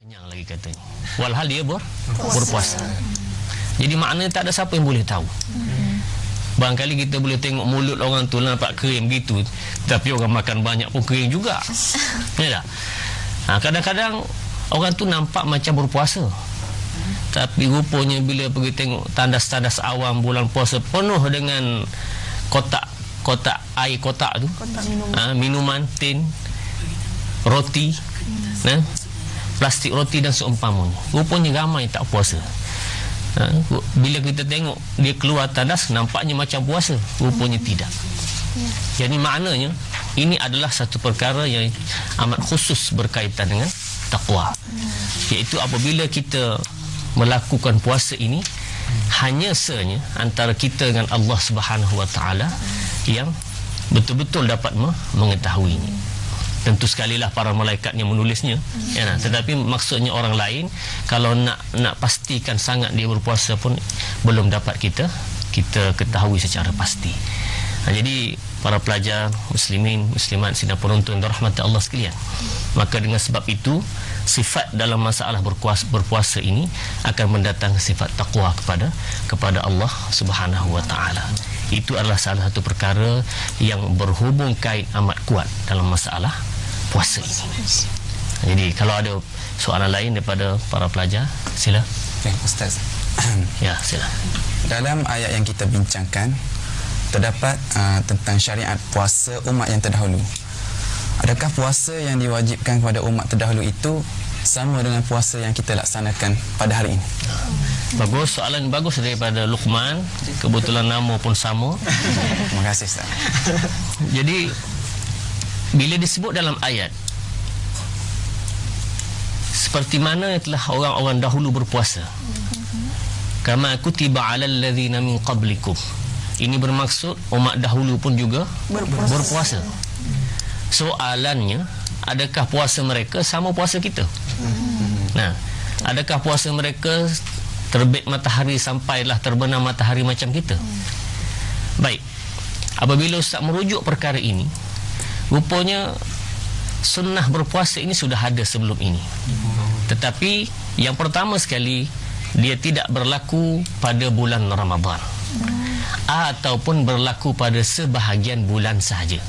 Kenyang lagi katanya. Walhal dia berpuasa. Jadi maknanya tak ada siapa yang boleh tahu. Barangkali kita boleh tengok mulut orang tu nampak kering gitu, tapi orang makan banyak pun kering juga. Ya tak? Kadang-kadang orang tu nampak macam berpuasa, tapi rupanya bila pergi tengok tandas-tandas awam bulan puasa penuh dengan kotak air kotak tu, minuman, tin, roti, plastik roti dan seumpamanya. Rupanya ramai tak puasa. Bila kita tengok dia keluar tandas, nampaknya macam puasa, rupanya tidak. Jadi maknanya ini adalah satu perkara yang amat khusus berkaitan dengan taqwa, iaitu apabila kita melakukan puasa ini hanya senya antara kita dengan Allah Subhanahu Wa Taala yang betul-betul dapat mengetahuinya. Tentu sekalilah para malaikat yang menulisnya, tetapi maksudnya orang lain kalau nak pastikan sangat dia berpuasa pun belum dapat kita ketahui secara pasti. Jadi para pelajar muslimin muslimat sidang penonton rahmat Allah sekalian, maka dengan sebab itu sifat dalam masalah berpuasa ini akan mendatangkan sifat taqwa kepada Allah Subhanahu Wa Taala. Itu adalah salah satu perkara yang berhubung kait amat kuat dalam masalah puasa ini. Jadi kalau ada soalan lain daripada para pelajar, sila. Okay, Ustaz. Ya, sila. Dalam ayat yang kita bincangkan terdapat tentang syariat puasa umat yang terdahulu. Adakah puasa yang diwajibkan kepada umat terdahulu itu sama dengan puasa yang kita laksanakan pada hari ini? Bagus, soalan bagus daripada Luqman. Kebetulan nama pun sama. Terima kasih, Ustaz. Jadi bila disebut dalam ayat seperti mana telah orang-orang dahulu berpuasa, kama kutiba alal ladzina min qablikum, ini bermaksud umat dahulu pun juga berpuasa. Soalannya, adakah puasa mereka sama puasa kita? Adakah puasa mereka terbit matahari sampailah terbenam matahari macam kita? Baik, apabila Ustaz merujuk perkara ini, rupanya sunnah berpuasa ini sudah ada sebelum ini. Tetapi yang pertama sekali, dia tidak berlaku pada bulan Ramadan, ataupun berlaku pada sebahagian bulan sahaja,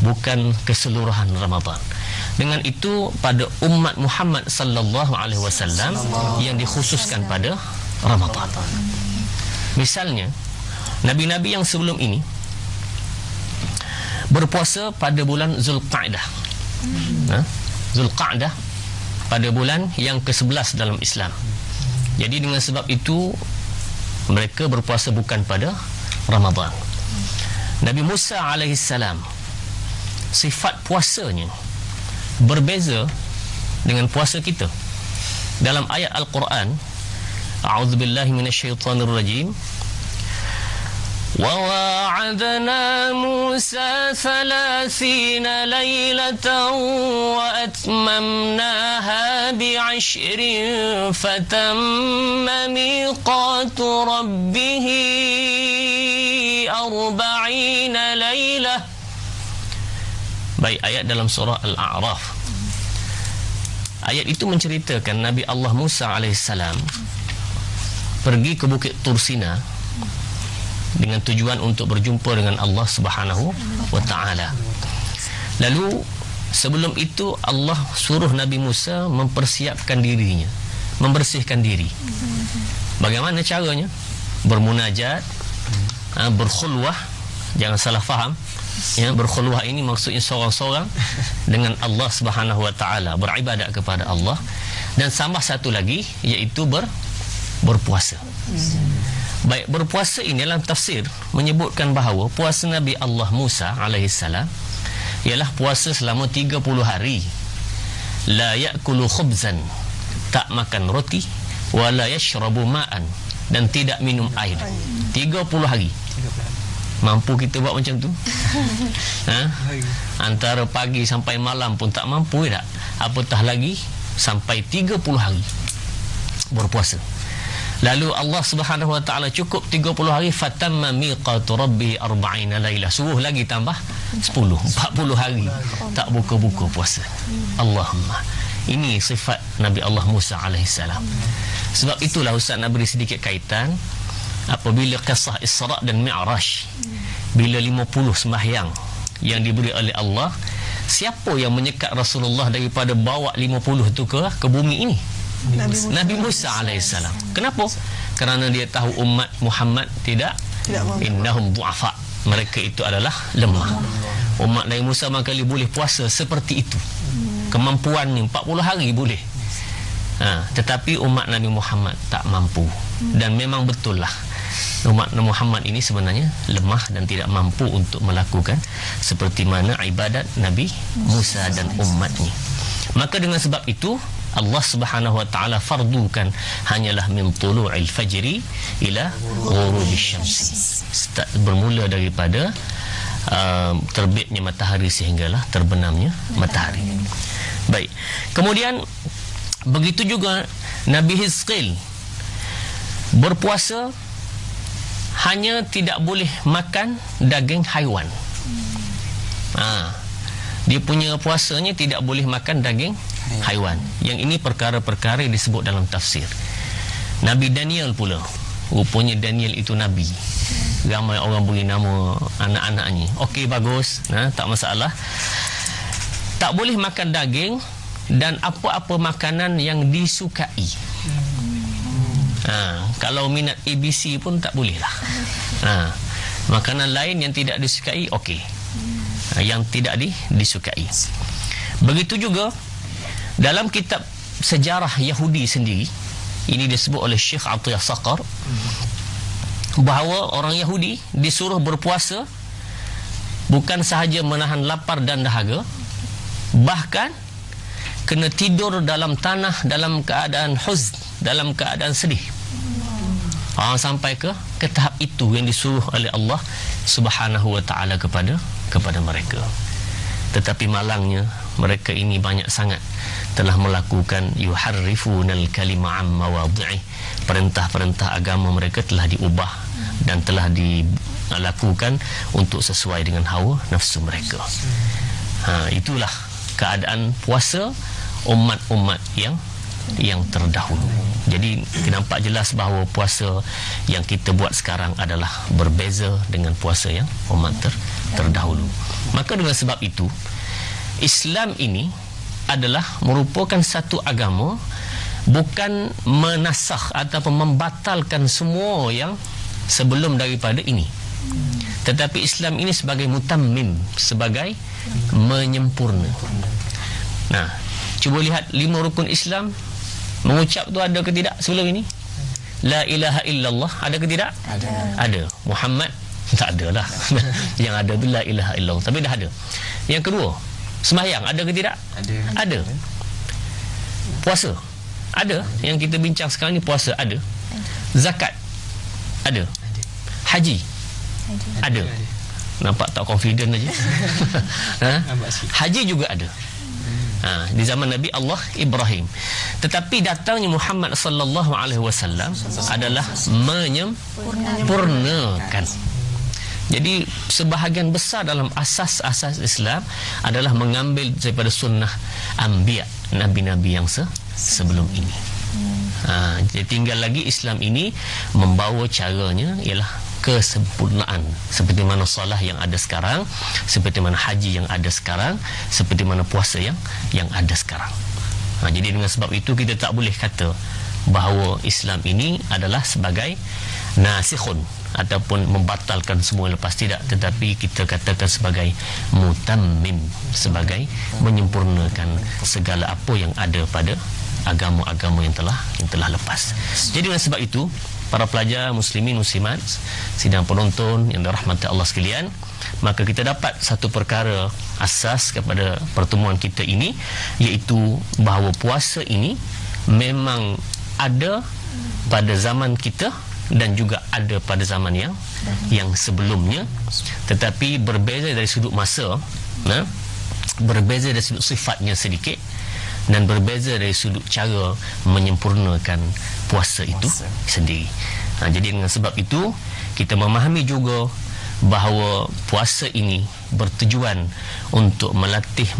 bukan keseluruhan Ramadan. Dengan itu pada umat Muhammad sallallahu alaihi wasallam yang dikhususkan pada Ramadan. Misalnya nabi-nabi yang sebelum ini berpuasa pada bulan Zulqa'dah. Zulqa'dah pada bulan yang ke-11 dalam Islam. Jadi dengan sebab itu mereka berpuasa bukan pada Ramadan. Nabi Musa alaihissalam, sifat puasanya berbeza dengan puasa kita. Dalam ayat Al-Quran, a'udzubillahi minasyaitonirrajim, وَوَاعَدْنَا مُوسَى 30 لَيْلَةً وَأَتْمَمْنَاهَا بِعَشْرٍ فَتَمَّ مِيقَاتُ رَبِّهِ 40 لَيْلَةً. Baik, ayat dalam surah Al-A'raf. Ayat itu menceritakan Nabi Allah Musa alaihissalam pergi ke Bukit Tur Sina dengan tujuan untuk berjumpa dengan Allah Subhanahu Wa Taala. Lalu sebelum itu Allah suruh Nabi Musa mempersiapkan dirinya, membersihkan diri. Bagaimana caranya? Bermunajat, berkhulwah. Jangan salah faham, berkhulwah ini maksudnya seorang-seorang dengan Allah Subhanahu Wa Taala, beribadat kepada Allah. Dan tambah satu lagi, iaitu berpuasa. Baik, berpuasa ini dalam tafsir menyebutkan bahawa puasa Nabi Allah Musa alaihissalam ialah puasa selama 30 hari. La ya'kulu khubzan, tak makan roti, wa la yashrabu ma'an, dan tidak minum air. 30 hari. Mampu kita buat macam tu? Antara pagi sampai malam pun tak mampu, tak? Apatah lagi sampai 30 hari berpuasa. Lalu Allah Subhanahu Wa Taala cukup 30 hari, fatamma miqatu rabbi 40 lailah. Suruh lagi tambah 10, 40 hari tak buka-buka puasa. Allahumma. Ini sifat Nabi Allah Musa alaihissalam. Sebab itulah Ustaz nak beri sedikit kaitan apabila kisah Isra' dan Mi'raj, bila 50 sembahyang yang diberi oleh Allah, siapa yang menyekat Rasulullah daripada bawa 50 tu ke bumi ini? Nabi Musa alaihissalam. Kenapa? Kerana dia tahu umat Muhammad tidak innahum du'afa, mereka itu adalah lemah. Umat Nabi Musa makali boleh puasa seperti itu, kemampuan ni 40 hari boleh. Tetapi umat Nabi Muhammad tak mampu. Dan memang betul lah, umat Nabi Muhammad ini sebenarnya lemah dan tidak mampu untuk melakukan seperti mana ibadat Nabi Musa dan umatnya. Maka dengan sebab itu Allah Subhanahu wa taala fardukan hanyalah min tulu'il fajri ila ghurubish syamsi, bermula daripada terbitnya matahari sehinggalah terbenamnya matahari. Baik. Kemudian begitu juga Nabi Hizqil berpuasa hanya tidak boleh makan daging haiwan. Dia punya puasanya tidak boleh makan daging haiwan. Yang ini perkara-perkara yang disebut dalam tafsir. Nabi Daniel pula, rupanya Daniel itu Nabi. Ramai orang beri nama anak-anaknya. Okey, bagus, tak masalah. Tak boleh makan daging dan apa-apa makanan yang disukai. Kalau minat ABC pun tak boleh lah. Makanan lain yang tidak disukai, okey. Yang tidak disukai. Begitu juga dalam kitab sejarah Yahudi sendiri, ini disebut oleh Syekh Atiyah Saqar, bahawa orang Yahudi disuruh berpuasa bukan sahaja menahan lapar dan dahaga, bahkan kena tidur dalam tanah dalam keadaan huzn, dalam keadaan sedih. Sampai ke tahap itu yang disuruh oleh Allah Subhanahu wa taala kepada mereka. Tetapi malangnya mereka ini banyak sangat telah melakukan yuharrifunal kalima am mawadhi'i. Perintah-perintah agama mereka telah diubah dan telah dilakukan untuk sesuai dengan hawa nafsu mereka. Itulah keadaan puasa umat-umat yang terdahulu. Jadi nampak jelas bahawa puasa yang kita buat sekarang adalah berbeza dengan puasa yang umat terdahulu. Maka dengan sebab itu, Islam ini adalah merupakan satu agama bukan menasakh ataupun membatalkan semua yang sebelum daripada ini, tetapi Islam ini sebagai mutammim, sebagai menyempurna. Cuba lihat 5 rukun Islam. Mengucap tu ada ke tidak sebelum ini? La ilaha illallah ada ke tidak? Ada. Muhammad tak ada lah. Yang ada tu la ilaha illallah, tapi dah ada. Yang kedua, sembahyang ada ke tidak? Ada. Puasa ada. Yang kita bincang sekarang ni puasa ada. Zakat ada. Haji ada. Nampak tak confident aja. Haji juga ada. Di zaman Nabi Allah Ibrahim. Tetapi datangnya Muhammad sallallahu alaihi wasallam adalah menyempurnakan. Jadi sebahagian besar dalam asas-asas Islam adalah mengambil daripada sunnah anbiya, nabi-nabi yang sebelum ini. Jadi tinggal lagi Islam ini membawa caranya ialah kesempurnaan, seperti mana solat yang ada sekarang, seperti mana haji yang ada sekarang, seperti mana puasa yang ada sekarang. Jadi dengan sebab itu kita tak boleh kata bahawa Islam ini adalah sebagai nasikhun ataupun membatalkan semua lepas, tidak, tetapi kita katakan sebagai mutammim, sebagai menyempurnakan segala apa yang ada pada agama-agama yang telah lepas. Jadi dengan sebab itu, para pelajar muslimin muslimat, sidang penonton yang dirahmati Allah sekalian, maka kita dapat satu perkara asas kepada pertemuan kita ini, iaitu bahawa puasa ini memang ada pada zaman kita dan juga ada pada zaman yang sebelumnya, tetapi berbeza dari sudut masa, berbeza dari sudut sifatnya sedikit, dan berbeza dari sudut cara menyempurnakan puasa itu sendiri. Jadi dengan sebab itu kita memahami juga bahawa puasa ini bertujuan untuk melatih